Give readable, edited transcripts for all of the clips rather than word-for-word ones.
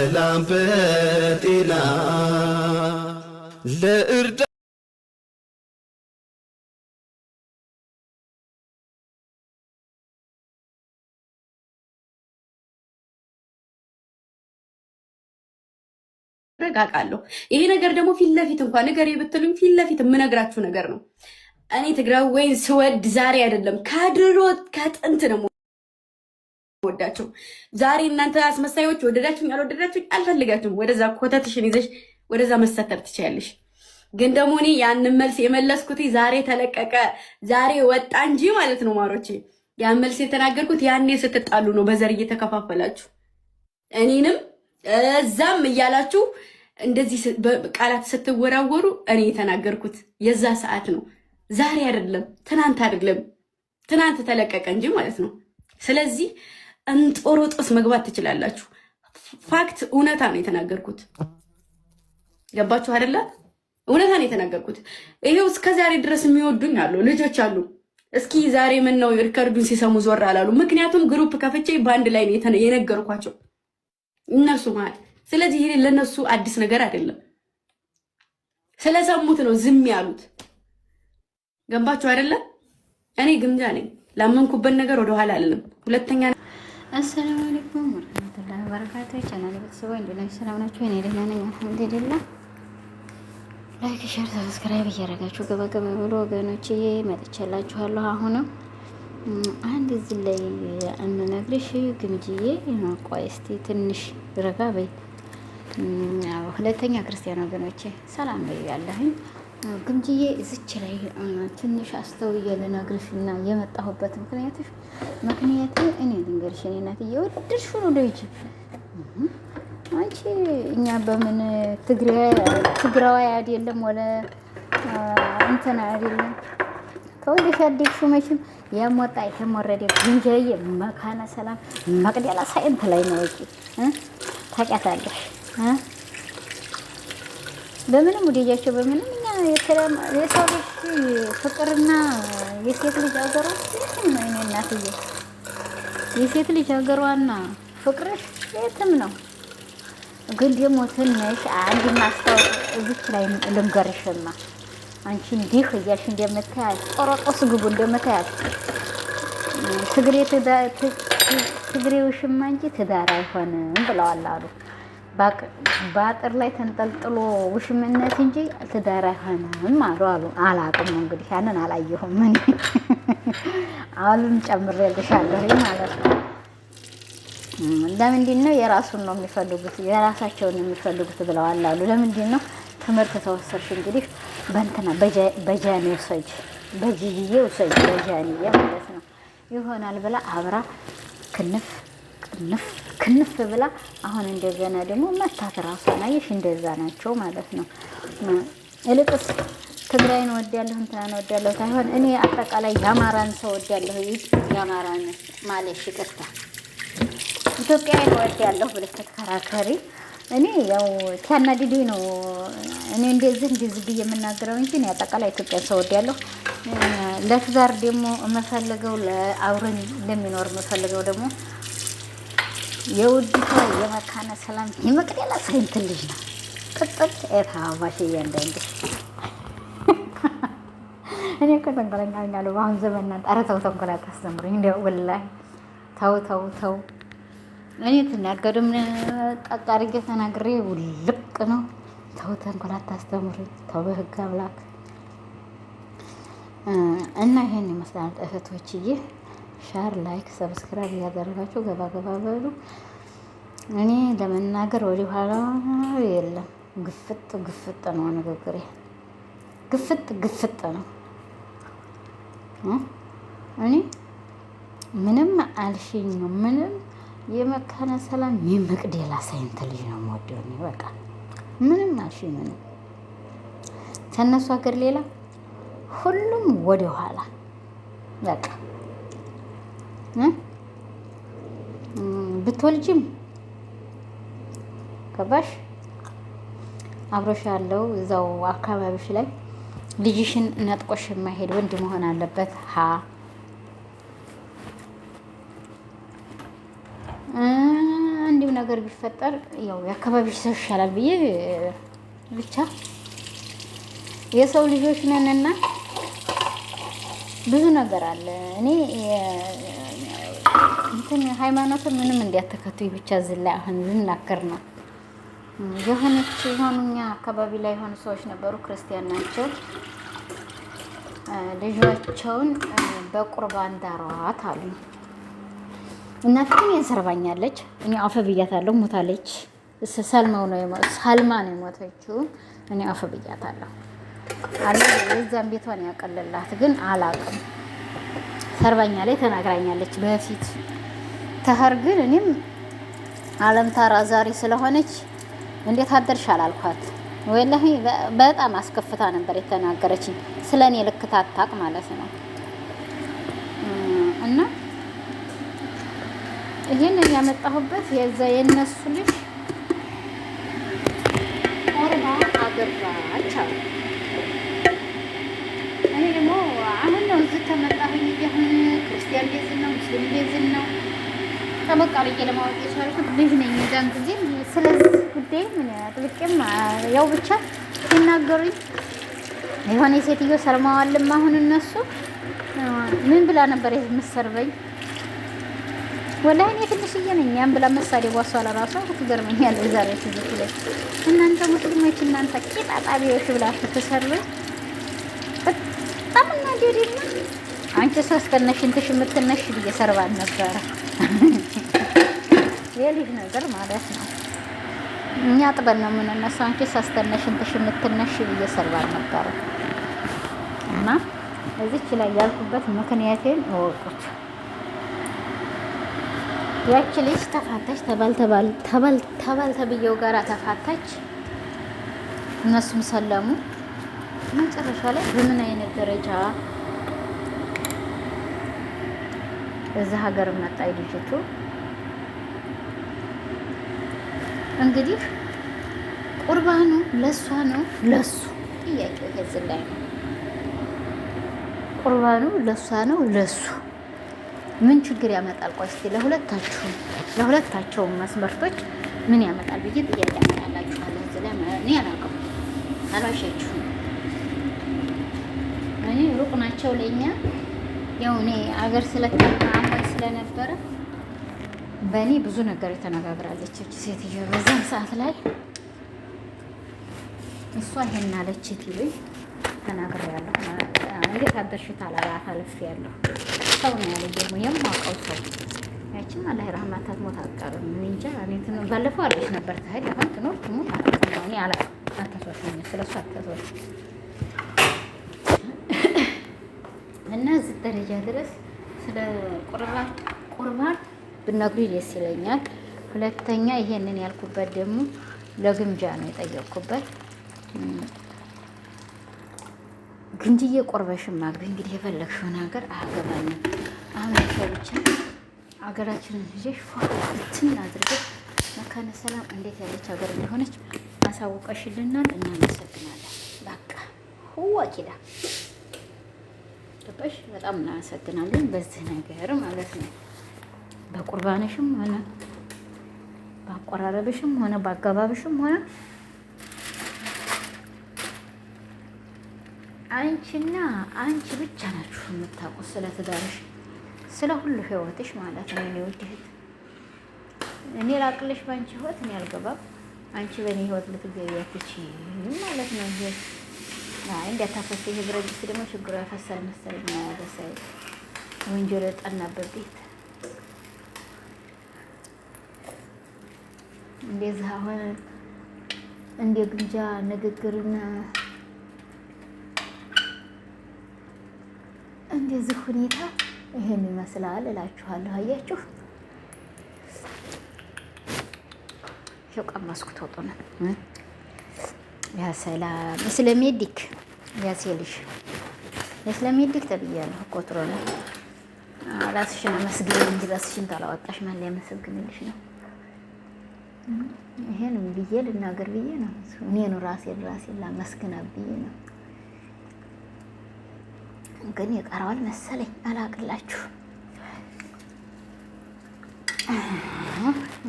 በሰላም በጤና ለእርዳ ረጋቃለሁ። ይሄ ነገር ደግሞ ፊት ለፊት እንኳን ነገር ብትሉኝ ፊት ለፊት የምነግራችሁ ነገር ነው። እኔ ትግራዊን ስወድ ዛሬ አይደለም ከድሮ ከጥንት ነው ወዳችሁ። ዛሬ እናንተ አስመሳዮች ወደዳችሁኝ አልወደዳችሁኝ አልፈልጋችሁም። ወደዛ ኮተትሽን ይዘሽ ወደዛ መሰተር ትችያለሽ። ግን ደግሞ እኔ ያንን መልስ የመለስኩት ዛሬ ተለቀቀ ዛሬ ወጣ እንጂ ማለት ነው ማሮቼ። ያን መልስ የተናገርኩት ያኔ ስትጣሉ ነው በዘር እየተከፋፈላችሁ እኔንም እዛም እያላችሁ እንደዚህ ቃላት ስትወራወሩ እኔ የተናገርኩት የዛ ሰዓት ነው። ዛሬ አይደለም ትናንት አይደለም ትናንት ተለቀቀ እንጂ ማለት ነው። ስለዚህ እንጦሮጦስ መግባት ትችላላችሁ። ፋክት እውነታ ነው የተናገርኩት። ገባችሁ አይደለ? እውነታ ነው የተናገርኩት። ይሄው እስከ ዛሬ ድረስ የሚወዱኝ አሉ ልጆች አሉ። እስኪ ዛሬ ምን ነው ሪከርዱን ሲሰሙ ዞር አላሉ። ምክንያቱም ግሩፕ ከፍቼ በአንድ ላይ ነው የነገርኳቸው እነሱ ማለት። ስለዚህ ይሄ ለነሱ አዲስ ነገር አይደለም። ስለሰሙት ነው ዝም ያሉት። ገባችሁ አይደለ? እኔ ግምጃ ነኝ። ላመንኩበት ነገር ወደ ኋላ አይደለም። ሁለተኛ አሰላሙ አለይኩም ወራህመቱላሂ ወበረካቱሁ። ቻናል ቤተሰቦች እንደምን ሰላም ናችሁ? እኔ ደህና ነኝ አልሐምዱሊላህ። ላይክ ሼር ሰብስክራይብ እያደረጋችሁ ገባ ገባ ብሎ ወገኖቼ መጥቻላችኋለሁ። አሁንም አንድ እዚህ ላይ እንነግርሽ ግምጅዬ ቆይ እስቲ ትንሽ ረጋ በይ። ሁለተኛ ክርስቲያን ወገኖቼ ሰላም በይ ያለህኝ ግምጅዬ እዚች ላይ ትንሽ አስተውዬ ልነግርሽ እና የመጣሁበት ምክንያት እኔ ልንገርሽ። እኔ እናትዬ ወደድሽ ነው ልጅ አንቺ እኛ በምን ትግራዋይ አይደለም ወለ እንትና አይደለም ተወልደሽ ያደግሽው መቼም ያም ወጣ ይሄም ወረደ ግንጃዬ መካነ ሰላም መቅደላ ሳይንት ላይ ነው ወጪ ታውቂያታለሽ። በምንም ወዲያቸው በምንም እኛ የሰው ልጅ ፍቅርና የሴት ልጅ አገሯ ነው። እኔ እናትዬ የሴት ልጅ አገሯና ፍቅርሽ የትም ነው። ግን ደግሞ ትንሽ አንድ ማስታወቅ እዚች ላይ ልንገርሽማ አንቺ እንዲህ እያልሽ እንደምታያት ጦሮጦስ ግቡ እንደምታያት ትግሬውሽማ እንጂ ትዳር አይሆንም ብለዋል አሉ። በአጥር ላይ ተንጠልጥሎ ውሽምነት እንጂ ትዳር አይሆንም አሉ። አላውቅም እንግዲህ ያንን አላየሁም እኔ አሉን ጨምሬልሻለሁ ማለት ነው። ለምንድን ነው የራሱን ነው የሚፈልጉት የራሳቸውን የሚፈልጉት ብለዋል አሉ። ለምንድን ነው ትምህርት ተወሰድሽ እንግዲህ በእንትና በጃኒ ውሰጅ በጂጂዬ ውሰጅ በጃኒዬ ማለት ነው ይሆናል ብላ አብራ ክንፍ ብላ አሁን እንደገና ደግሞ መታት ራሷን አየሽ እንደዛ ናቸው ማለት ነው። እልቅስ ትግራይን ወዳለሁ እንትናን ወዳለሁ ታይሆን እኔ አጠቃላይ የአማራን ሰው ወዳለሁ የአማራን ማለሽ ይቅርታ ኢትዮጵያን ወዳለሁ ብለሽ ተከራከሪ። እኔ ያው ታናዲዲ ነው እኔ እንደዚህ ብዬ የምናገረው እንጂ እኔ አጠቃላይ ኢትዮጵያ ሰው ወዳለሁ። ለትዳር ደግሞ የምፈልገው ለአብረን ለሚኖር የምፈልገው ደግሞ የውዲቷ የመካነ ሰላም የመቅደላ ሳይንት ልጅ ነው። ቅጥል ኤታባሽ እያንዳንዱ እኔ እኮ ተንኮለኛለሁ በአሁን ዘመን። ኧረ ተው ተንኮል አታስተምሩኝ እንደው ወላሂ ተው። እኔ ትናገርም ጠቅ አድርጌ ተናግሬ ውልቅ ነው። ተው ተንኮል አታስተምሩኝ ተው በህግ አምላክ። እና ይሄን ይመስላል እህቶችዬ። ሻር ላይክ ሰብስክራይብ እያደረጋችሁ ገባ በሉ። እኔ ለመናገር ወደ ኋላ የለም። ግፍጥ ነው ንግግሬ። ግፍጥ ነው። እኔ ምንም አልሽኝ ነው ምንም የመካነ ሰላም የመቅደላ ሳይንት ልጅ ነው የምወደው እኔ በቃ ምንም አልሽኝ ምንም ከእነሱ ሀገር ሌላ ሁሉም ወደ ኋላ በቃ ብትወልጂም ገባሽ አብሮሽ ያለው እዛው አካባቢሽ ላይ ልጅሽን ነጥቆሽ የማይሄድ ወንድ መሆን አለበት። እንዲሁ ነገር ቢፈጠር ያው የአካባቢ ሰው ይሻላል ብዬ ብቻ የሰው ልጆች ነንና ብዙ ነገር አለ። እኔ እንትን ሃይማኖት ምንም እንዲያተከቱኝ ብቻ እዚህ ላይ አሁን ልናገር ነው። የሆኑኛ አካባቢ ላይ የሆኑ ሰዎች ነበሩ፣ ክርስቲያን ናቸው። ልጇቸውን በቁርባን ዳሯት አሉ። እናት ግን ያሰርባኛለች። እኔ አፈ ብያታለሁ። ሞታለች። ሳልማ ነው የሞተችው። እኔ አፈ ብያታለሁ አለ። የዛን ቤቷን ያቀለላት ግን አላውቅም። ሰርባኛ ላይ ተናግራኛለች በፊት ተህር ግን እኔም አለም ታራ ዛሬ ስለሆነች እንዴት አደርሽ አላልኳት። ወላሂ በጣም አስከፍታ ነበር የተናገረችኝ። ስለኔ ልክታታቅ ማለት ነው። እና ይሄንን ያመጣሁበት የዛ የነሱ ልጅ ኦርባ አገባች አሉ። እኔ ደግሞ አሁን ነው እዚህ ተመጣሁኝ። ይሁን ክርስቲያን ቤት ነው ሙስሊም ቤት ነው ተበቃ ብዬ ለማወቅ የቻልኩት ልጅ ነኝ የዛን ጊዜ። ስለዚህ ጉዳይ ምን ጥልቅም ያው ብቻ ሲናገሩኝ የሆነ ሴትዮ ሰርማዋልም። አሁን እነሱ ምን ብላ ነበር የምትሰርበኝ? ወላሂ እኔ ትንሽዬ ነኝ። ያን ብላ መሳዴ ቧሷ ለራሷ ትገርመኛለች። ዛሬ ትዝት ላይ እናንተ ሙስሊሞች እናንተ ቂጣጣቢዎች ብላችሁ ትሰርበኝ በጣም እና ዲዲና አንቺ ሳስተነሽ እንትሽ የምትነሽ ብዬ ሰርባን ነበረ። የልጅ ነገር ማለት ነው። እኛ ጥበን ነው የምንነሳው። አንቺ ሳስተነሽ እንትሽ የምትነሽ ብዬ ሰርባን ነበረ። እና እዚች ላይ ያልኩበት ምክንያቴን እወቁት። ያቺ ልጅ ተፋታች፣ ተባል ተብዬው ጋራ ተፋታች። እነሱም ሰለሙ። መጨረሻ ላይ በምን አይነት ደረጃ እዛ ሀገር መጣ ልጅቱ። እንግዲህ ቁርባኑ ለሷ ነው ለሱ ጥያቄው ከዚህ ላይ ነው። ቁርባኑ ለሷ ነው ለሱ ምን ችግር ያመጣል? ቆይ እስኪ ለሁለታቸውም መስመርቶች ምን ያመጣል ብዬ ጥያቄ ያመጣላችኋለሁ። እዚህ ላይ እኔ አላውቅም፣ አልዋሻችሁም። እኔ ሩቅ ናቸው ለኛ። ያው እኔ አገር ስለተማማኝ ስለነበረ በእኔ ብዙ ነገር ተነጋግራለች እቺ ሴትዮ። በዛን ሰዓት ላይ እሷ ይሄን አለች ትይልኝ ተናግሬያለሁ። እንዴት አደርሽ ታላላት አልፌያለሁ። ሰው ነው ያለ ደግሞ የማውቀው ሰው ያቺም አላህ ረህማታት ሞት አትቀርም። እንጃ እኔ ባለፈው አለች ነበር ታዲያ አሁን ትኖር ትሞት አላውቅም። እኔ አላውቅም። አታስወሽኝ ስለሷ አታስወሽ እና እዚህ ደረጃ ድረስ ስለ ቁርባን ብነግሩኝ ደስ ይለኛል። ሁለተኛ ይሄንን ያልኩበት ደግሞ ለግምጃ ነው የጠየቅኩበት። ግንጅዬ ቆርበሽም ማግቢ እንግዲህ የፈለግሽው ነገር አያገባኝም። አሁን ብቻ አገራችንን ልጅሽ ፏትን አድርገሽ መካነ ሰላም እንዴት ያለች ሀገር እንደሆነች አሳውቀሽልናል። እናመሰግናለን። በቃ ሁዋ ኪዳ ጥበሽ በጣም እናመሰግናለን በዚህ ነገር ማለት ነው። በቁርባንሽም ሆነ በአቆራረብሽም ሆነ በአገባብሽም ሆነ አንቺና አንቺ ብቻ ናችሁ የምታውቁት ስለ ትዳርሽ፣ ስለ ሁሉ ህይወትሽ ማለት ነው። እኔ ወድህት እኔ ላቅልሽ ባንቺ ህይወት እኔ አልገባም። አንቺ በእኔ ህይወት ልትገቢ አትችይም ማለት ነው። ይሄ እንዳታፈስ ይሄ ብረት ድስት ደግሞ ችግሩ ያፈሳል መሰለኝ። ያደሳይ ወንጀል የጠናበት ቤት እንደዚህ አሁን እንደ ግምጃ ንግግርና እንደዚህ ሁኔታ ይሄን ይመስላል እላችኋለሁ። አያችሁ ቀመስኩት ወጡን። ያ ሰላም ስለሚዲክ ያሲልሽ ስለሚዲክ ተብያለሁ እኮ ጥሩ ነው። ራስሽን መስግኝ እንጂ ራስሽን ታላወጣሽ ማን ሊያመሰግንልሽ ነው? ይሄን ብዬ ልናገር ብዬ ነው። እኔን ራሴን ላመስግና ብዬ ነው። ግን ይቀራዋል መሰለኝ አላቅላችሁ።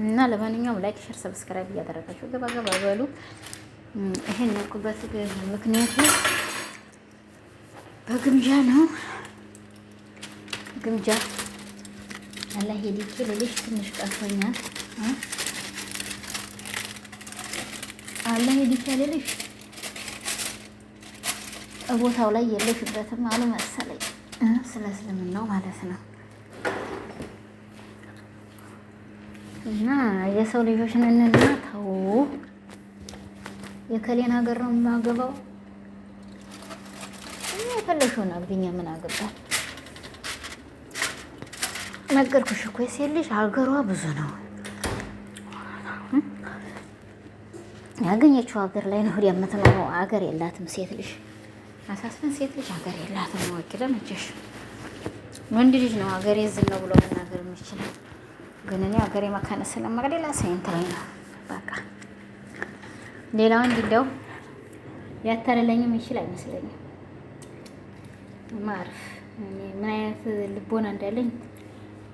እና ለማንኛውም ላይክ፣ ሼር፣ ሰብስክራይብ እያደረጋችሁ ገባ ገባ በሉ። ይሄን ያልኩበት ምክንያቱ በግምጃ ነው። ግምጃ አላህ ሄዲኬ ልልሽ ትንሽ ቀርቶኛል። አላህ ሄዲኬ ልልሽ ቦታው ላይ የለሽበትም አሉ መሰለኝ። ስለ እስልምናው ማለት ነው። እና የሰው ልጆች ነንና ተው። የከሌን ሀገር ነው የማገባው። የፈለግሽውን አግቢኛ ምን አገባል? ነገርኩሽ እኮ የሴት ልጅ ሀገሯ ብዙ ነው። ያገኘችው ሀገር ላይ ነው የምትኖረው። ሀገር የላትም ሴት ልጅ። አሳስበን ሴት ልጅ ሀገር የላትም። ወኪለ መቼሽ ወንድ ልጅ ነው ሀገሬ ዝም ነው ብሎ መናገር የሚችለው። ግን እኔ ሀገሬ መካነ ሰላም ሌላ ሳይንት ላይ ነው። በቃ ሌላ ወንድ እንደው ያታለለኝም ይችል አይመስለኝም። ማርፍ ምን አይነት ልቦና እንዳለኝ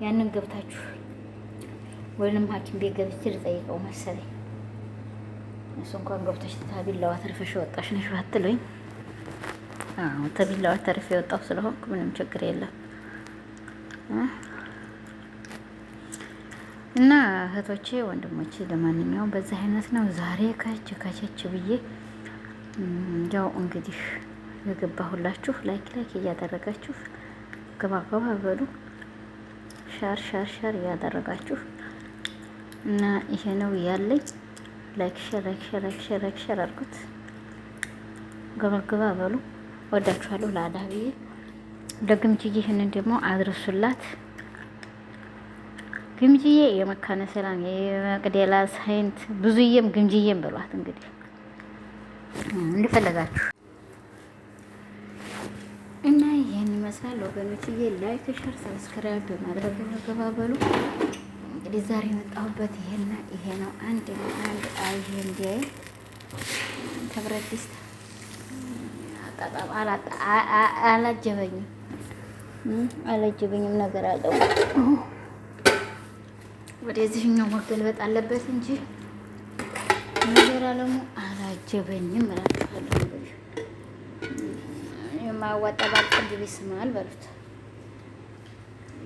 ያንን ገብታችሁ ወይንም ሐኪም ቤት ገብቼ ልጠይቀው መሰለኝ። እሱ እንኳን ገብተሽ ተቢላዋ ተርፈሽ ወጣሽ ነሽ ባትሉኝ፣ ተቢላዋ ተርፌ ወጣሁ ስለሆንኩ ምንም ችግር የለም። እና እህቶቼ ወንድሞቼ፣ ለማንኛውም በዚህ አይነት ነው ዛሬ ከቸች ብዬ ያው እንግዲህ የገባሁላችሁ ላይክ እያደረጋችሁ ገባ ገባ በሉ። ሻር እያደረጋችሁ እና ይሄ ነው ያለኝ። ላይክ ሼር አድርጉት። ገባ ገባ በሉ። ወዳችኋለሁ። ለአዳብዬ ለግምጅዬ ይህንን ደግሞ አድርሱላት። ግምጅዬ የመካነ ሰላም የመቅደላ ሳይንት ብዙዬም ግምጅዬም በሏት። እንግዲህ እንደፈለጋችሁ እና ይሄን ይመስላል ወገኖችዬ። ላይክ ሼር ሰብስክራይብ በማድረግ ገባ በሉ። እንግዲህ ዛሬ የመጣሁበት ይሄ ነው። አንድ አጀንዳ ከብረት ድስት አጣጣም አላጀበኝም ነገር አለው። ወደዚህኛው መገልበጥ አለበት እንጂ ነገር አለሙ አላጀበኝም እላችኋለሁ። እንግዲህ የማያዋጣ ባልቀድ ቢስማል በሉት።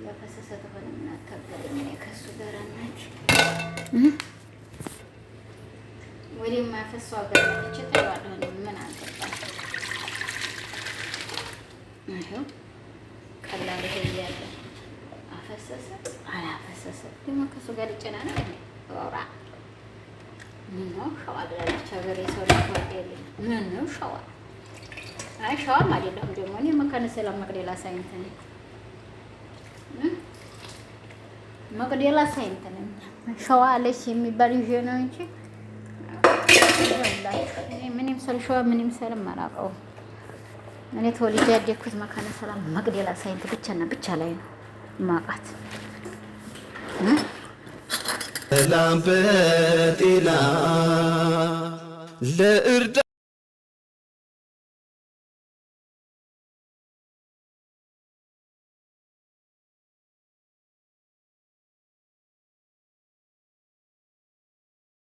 ያፈሰሰ ተሆነ ምን አታገለኝ ከሱ ጋር ናች ወደ የማያፈሰው ሀገር ናች ተባለ። ምን አገባኝ? አይው ቀላል ይሄ ያለ አፈሰሰ አላፈሰሰ ደግሞ ከሱ ጋር ይጨናነቅ ወራ ምን ነው ሸዋ ብላለች ሀገሬ ሰው ለማደል ምን ነው ሸዋ? አይ ሸዋም አይደለም ደግሞ እኔ መካነ ሰላም መቅደላ ሳይንት ነኝ። መቅደላ ሳይንት ነኝ። ሸዋ አለች የሚባል ይዤ ነው እንጂ እኔ ምንም ሰል ሸዋ ምንም ሰልም አላውቀውም። እኔ ተወልጄ ያደግኩት መካነ ሰላም መቅደላ ሳይንት ብቻና ብቻ ላይ ነው ማቃት። ሰላም በጤና ለእርዳ